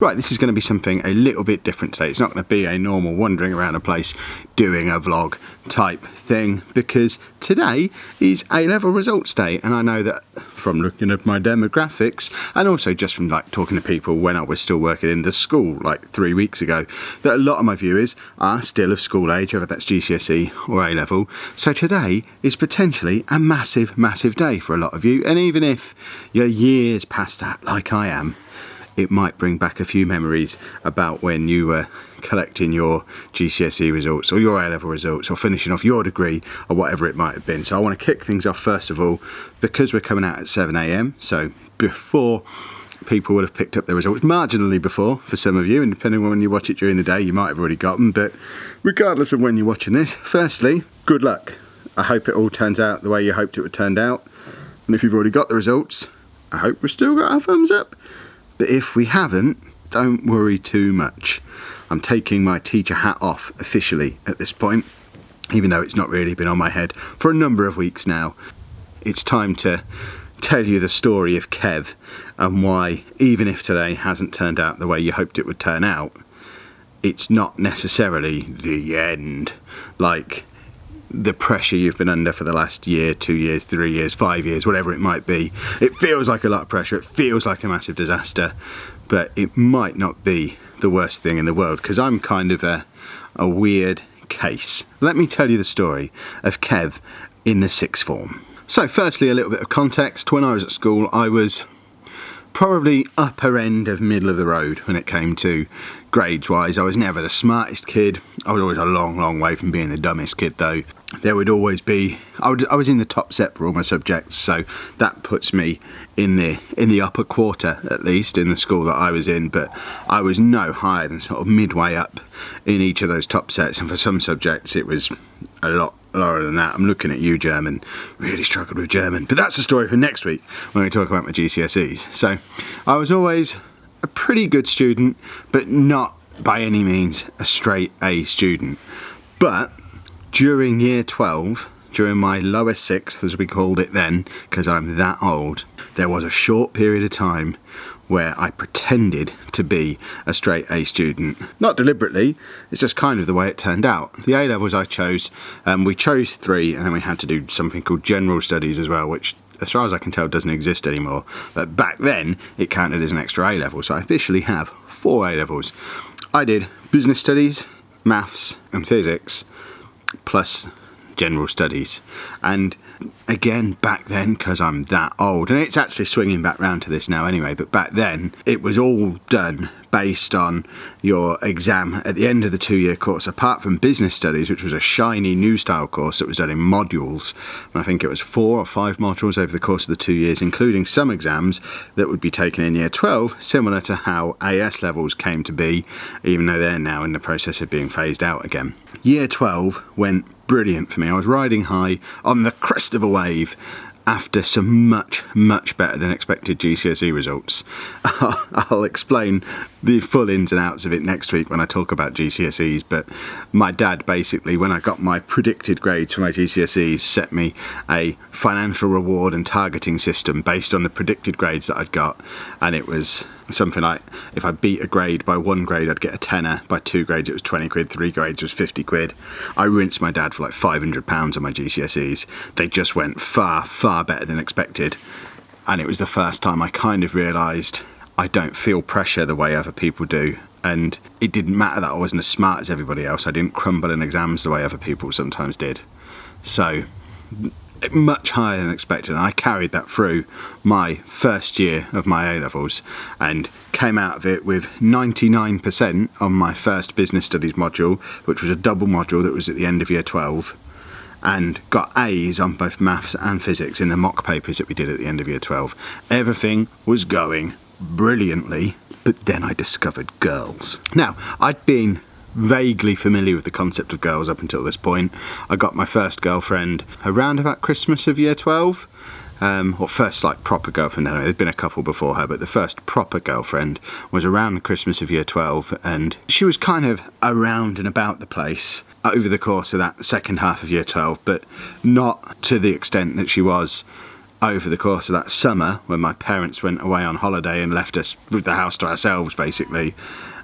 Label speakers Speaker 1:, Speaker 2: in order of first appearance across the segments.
Speaker 1: Right, this is going to be something a little bit different today. It's not going to be a normal wandering around a place doing a vlog type thing, because today is A-level results day, and I know that from looking at my demographics and also just from like talking to people when I was still working in the school like 3 weeks ago, that a lot of my viewers are still of school age, whether that's GCSE or A-level. So today is potentially a massive day for a lot of you, and even if you're years past that like I am, it might bring back a few memories about when you were collecting your GCSE results or your A-level results or finishing off your degree or whatever it might have been. So I want to kick things off first of all, because we're coming out at 7 AM, so before people would have picked up their results, marginally before for some of you, and depending on when you watch it during the day you might have already got them, but regardless of when you're watching this, firstly, good luck. I hope it all turns out the way you hoped it would turn out, and if you've already got the results, I hope we've still got our thumbs up. But if we haven't, don't worry too much. I'm taking my teacher hat off officially at this point, even though it's not really been on my head for a number of weeks now. It's time to tell you the story of Kev and why, even if today hasn't turned out the way you hoped it would turn out, it's not necessarily the end. Like the pressure you've been under for the last year, 2 years, 3 years, 5 years, whatever it might be. It feels like a lot of pressure, it feels like a massive disaster, but it might not be the worst thing in the world, because I'm kind of a weird case. Let me tell you the story of Kev in the sixth form. So firstly, a little bit of context. When I was at school, I was probably upper end of middle of the road when it came to grades wise. I was never the smartest kid. I was always a long way from being the dumbest kid though. There would always be, I was in the top set for all my subjects, so that puts me in the upper quarter, at least in the school that I was in, but I was no higher than sort of midway up in each of those top sets, and for some subjects it was a lot lower than that. I'm looking at you, German. Really struggled with German, but that's a story for next week when we talk about my GCSEs. So I was always a pretty good student, but not by any means a straight A student. But during year 12, during my lower sixth as we called it then, because I'm that old, there was a short period of time where I pretended to be a straight A student. Not deliberately, it's just kind of the way it turned out. The A-levels I chose, we chose 3, and then we had to do something called general studies as well, which as far as I can tell doesn't exist anymore. But back then it counted as an extra A-level, so I officially have 4 A-levels. I did business studies, maths and physics, plus general studies. And again, back then, because I'm that old, and it's actually swinging back round to this now anyway, but back then it was all done based on your exam at the end of the 2-year course, apart from business studies, which was a shiny new style course that was done in modules. And I think it was 4 or 5 modules over the course of the 2 years, including some exams that would be taken in year 12, similar to how AS levels came to be, even though they're now in the process of being phased out again. Year 12 went brilliant for me. I was riding high on the crest of a wave after some much better than expected GCSE results. I'll explain the full ins and outs of it next week when I talk about GCSEs, but my dad basically, when I got my predicted grades for my GCSEs, set me a financial reward and targeting system based on the predicted grades that I'd got, and it was something like, if I beat a grade by 1 grade I'd get a tenner, by 2 grades it was 20 quid, 3 grades was 50 quid. I rinsed my dad for like £500 on my GCSEs. They just went far better than expected, and it was the first time I kind of realised I don't feel pressure the way other people do, and it didn't matter that I wasn't as smart as everybody else. I didn't crumble in exams the way other people sometimes did. So much higher than expected, and I carried that through my first year of my A-levels and came out of it with 99% on my first business studies module, which was a double module that was at the end of year 12, and got A's on both maths and physics in the mock papers that we did at the end of year 12. Everything was going brilliantly, but then I discovered girls. Now, I'd been vaguely familiar with the concept of girls up until this point. I got my first girlfriend around about Christmas of year 12, or first like proper girlfriend. Anyway, there'd been a couple before her, but the first proper girlfriend was around the Christmas of year 12, and she was kind of around and about the place over the course of that second half of year 12, but not to the extent that she was over the course of that summer when my parents went away on holiday and left us with the house to ourselves, basically.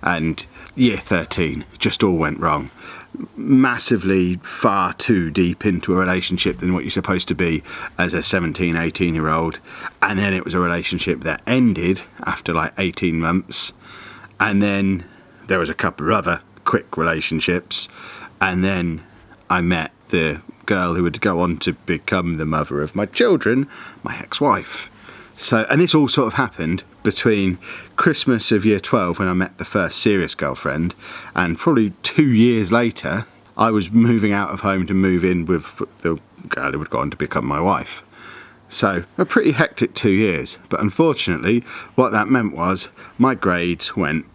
Speaker 1: And year 13 just all went wrong. Massively far too deep into a relationship than what you're supposed to be as a 17, 18-year-old. And then it was a relationship that ended after like 18 months. And then there was a couple of other quick relationships. And then I met the girl who would go on to become the mother of my children, my ex-wife. So, and this all sort of happened between Christmas of year 12, when I met the first serious girlfriend, and probably 2 years later, I was moving out of home to move in with the girl who would go on to become my wife. So, a pretty hectic 2 years. But unfortunately, what that meant was my grades went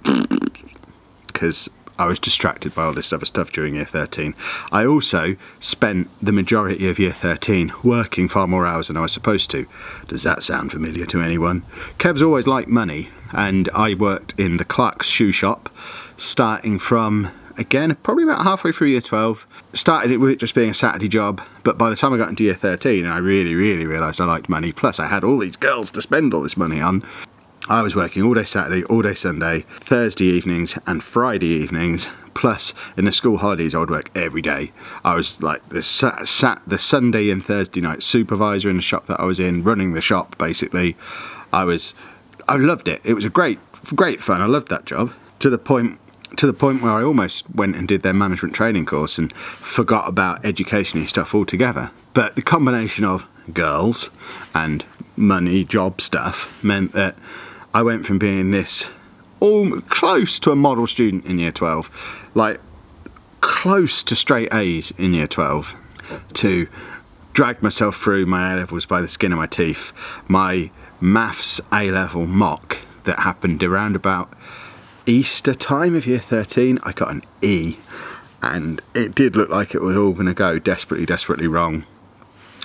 Speaker 1: because I was distracted by all this other stuff during year 13. I also spent the majority of year 13 working far more hours than I was supposed to. Does that sound familiar to anyone? Kev's always liked money, and I worked in the Clark's shoe shop, starting from, again, probably about halfway through year 12. Started it with it just being a Saturday job, but by the time I got into year 13, I really realised I liked money, plus I had all these girls to spend all this money on. I was working all day Saturday, all day Sunday, Thursday evenings and Friday evenings, plus in the school holidays I would work every day. I was like the Sunday and Thursday night supervisor in the shop that I was in, running the shop basically. I loved it. It was a great fun. I loved that job to the point where I almost went and did their management training course and forgot about education stuff altogether. But the combination of girls and money, job stuff meant that I went from being this close to a model student in year 12, like close to straight A's in year 12, to dragged myself through my A-levels by the skin of my teeth. My maths A-level mock that happened around about Easter time of year 13, I got an E, and it did look like it was all going to go desperately wrong.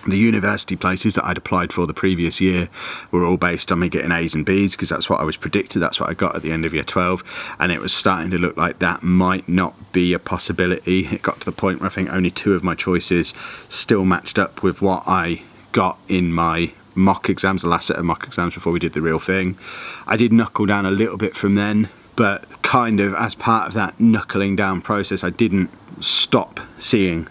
Speaker 1: The university places that I'd applied for the previous year were all based on me getting A's and B's, because that's what I was predicted, that's what I got at the end of year 12, and it was starting to look like that might not be a possibility. It got to the point where I think only 2 of my choices still matched up with what I got in my mock exams, the last set of mock exams before we did the real thing. I did knuckle down a little bit from then, but kind of as part of that knuckling down process, I didn't stop seeing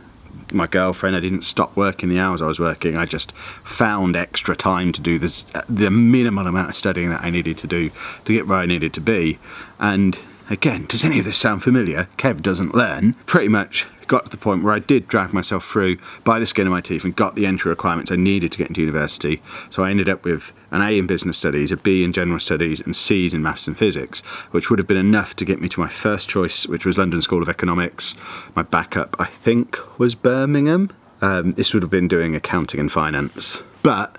Speaker 1: my girlfriend. I didn't stop working the hours I was working. I just found extra time to do the minimal amount of studying that I needed to do to get where I needed to be. And again, does any of this sound familiar? Kev doesn't learn. Pretty much got to the point where I did drag myself through by the skin of my teeth and got the entry requirements I needed to get into university. So I ended up with an A in business studies, a B in general studies, and C's in maths and physics, which would have been enough to get me to my first choice, which was London School of Economics. My backup, I think, was Birmingham. This would have been doing accounting and finance. But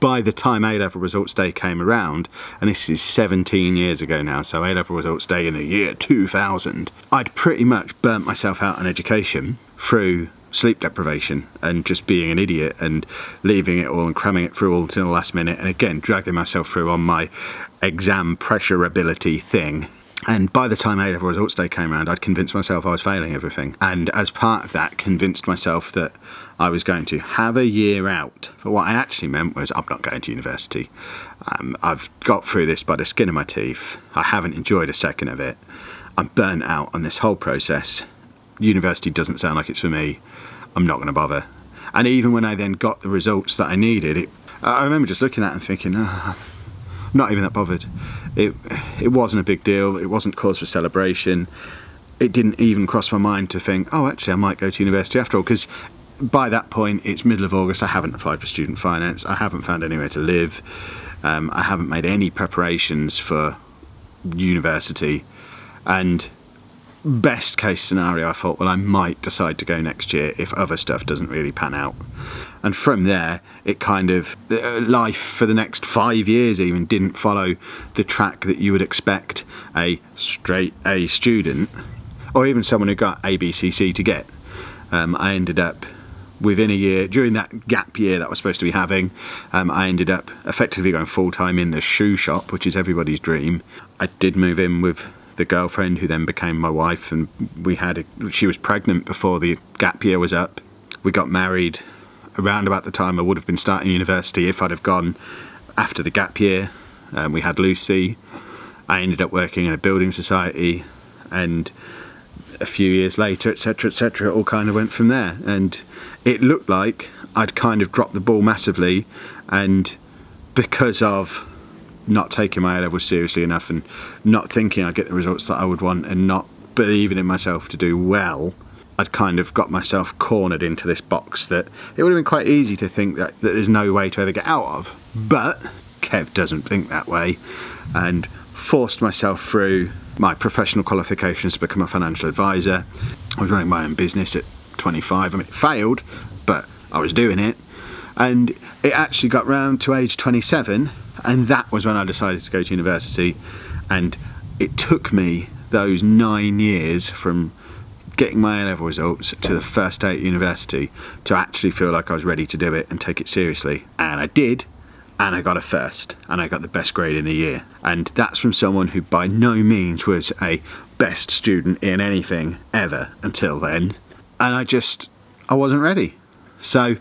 Speaker 1: by the time A-level results day came around, and this is 17 years ago now, so A-level results day in the year 2000, I'd pretty much burnt myself out on education through sleep deprivation and just being an idiot and leaving it all and cramming it through all until the last minute, and again dragging myself through on my exam pressure ability thing. And by the time A-level results day came around, I'd convinced myself I was failing everything, and as part of that convinced myself that I was going to have a year out. But what I actually meant was, I'm not going to university. I've got through this by the skin of my teeth. I haven't enjoyed a second of it. I'm burnt out on this whole process. University doesn't sound like it's for me. I'm not going to bother. And even when I then got the results that I needed, I remember just looking at it and thinking, I'm not even that bothered. It wasn't a big deal. It wasn't cause for celebration. It didn't even cross my mind to think, oh, actually, I might go to university after all, because by that point, it's middle of August. I haven't applied for student finance. I haven't found anywhere to live. I haven't made any preparations for university. And best case scenario, I thought, well, I might decide to go next year if other stuff doesn't really pan out. And from there, it kind of, life for the next 5 years even didn't follow the track that you would expect a straight A student, or even someone who got ABCC to get. I ended up, within a year, during that gap year that I was supposed to be having, I ended up effectively going full-time in the shoe shop, which is everybody's dream. I did move in with the girlfriend who then became my wife, and she was pregnant before the gap year was up. We got married around about the time I would have been starting university if I'd have gone after the gap year. We had Lucy. I ended up working in a building society, and a few years later, etc., etc., it all kind of went from there. And it looked like I'd kind of dropped the ball massively, and because of not taking my A-levels seriously enough and not thinking I'd get the results that I would want and not believing in myself to do well, I'd kind of got myself cornered into this box that it would have been quite easy to think that there's no way to ever get out of. But Kev doesn't think that way, and forced myself through my professional qualifications to become a financial advisor. I was running my own business at 25. I mean, it failed, but I was doing it. And it actually got round to age 27, and that was when I decided to go to university. And it took me those 9 years from getting my A-level results to the first day at university to actually feel like I was ready to do it and take it seriously. And I did, and I got a first, and I got the best grade in the year. And that's from someone who by no means was a best student in anything ever until then. And I wasn't ready. So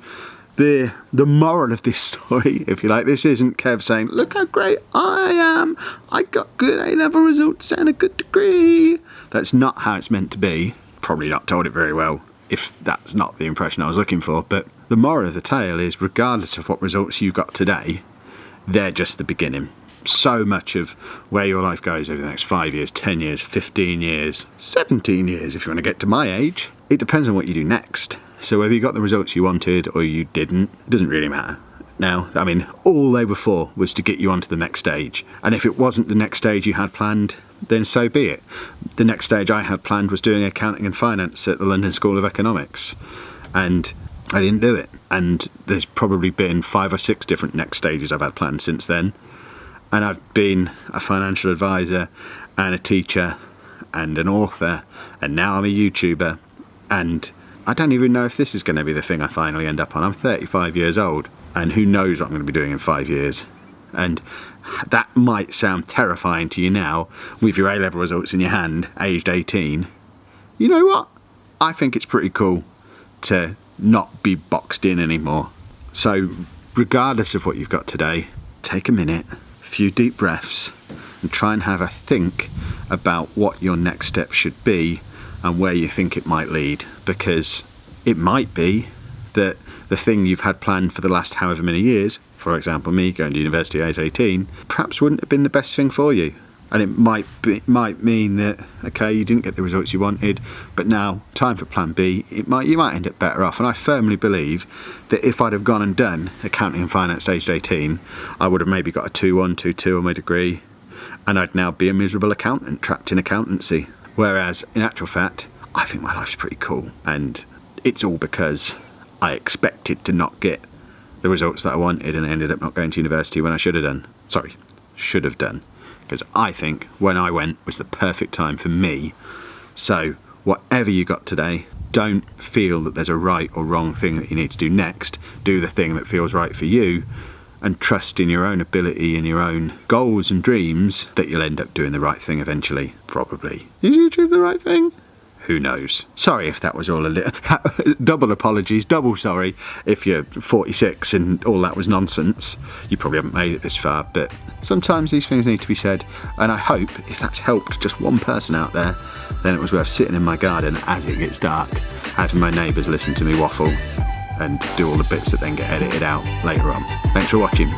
Speaker 1: the moral of this story, if you like, this isn't Kev saying, look how great I am, I got good A-level results and a good degree. That's not how it's meant to be. Probably not told it very well, if that's not the impression I was looking for. But the moral of the tale is, regardless of what results you got today, they're just the beginning. So much of where your life goes over the next 5 years, 10 years, 15 years, 17 years, if you want to get to my age, it depends on what you do next. So whether you got the results you wanted or you didn't, it doesn't really matter. Now, I mean, all they were for was to get you onto the next stage. And if it wasn't the next stage you had planned, then so be it. The next stage I had planned was doing accounting and finance at the London School of Economics. And I didn't do it. And there's probably been 5 or 6 different next stages I've had planned since then. And I've been a financial advisor and a teacher and an author, and now I'm a YouTuber. And I don't even know if this is going to be the thing I finally end up on. I'm 35 years old, and who knows what I'm going to be doing in 5 years. And that might sound terrifying to you now, with your A-level results in your hand, aged 18. You know what? I think it's pretty cool to not be boxed in anymore. So regardless of what you've got today, take a minute, a few deep breaths, and try and have a think about what your next step should be and where you think it might lead. Because it might be that the thing you've had planned for the last however many years, for example me going to university at age 18, perhaps wouldn't have been the best thing for you. And it might mean that, okay, you didn't get the results you wanted, but now time for plan B. You might end up better off. And I firmly believe that if I'd have gone and done accounting and finance at age 18, I would have maybe got a 2-1, 2-2 on my degree, and I'd now be a miserable accountant trapped in accountancy. Whereas in actual fact, I think my life's pretty cool, and it's all because I expected to not get the results that I wanted and ended up not going to university when I should have done. Because I think when I went was the perfect time for me. So whatever you got today, don't feel that there's a right or wrong thing that you need to do next. Do the thing that feels right for you, and trust in your own ability and your own goals and dreams that you'll end up doing the right thing eventually, probably. Is YouTube the right thing? Who knows? Sorry if that was all a little... double apologies, double sorry if you're 46 and all that was nonsense. You probably haven't made it this far, but sometimes these things need to be said, and I hope if that's helped just one person out there, then it was worth sitting in my garden as it gets dark, having my neighbours listen to me waffle and do all the bits that then get edited out later on. Thanks for watching.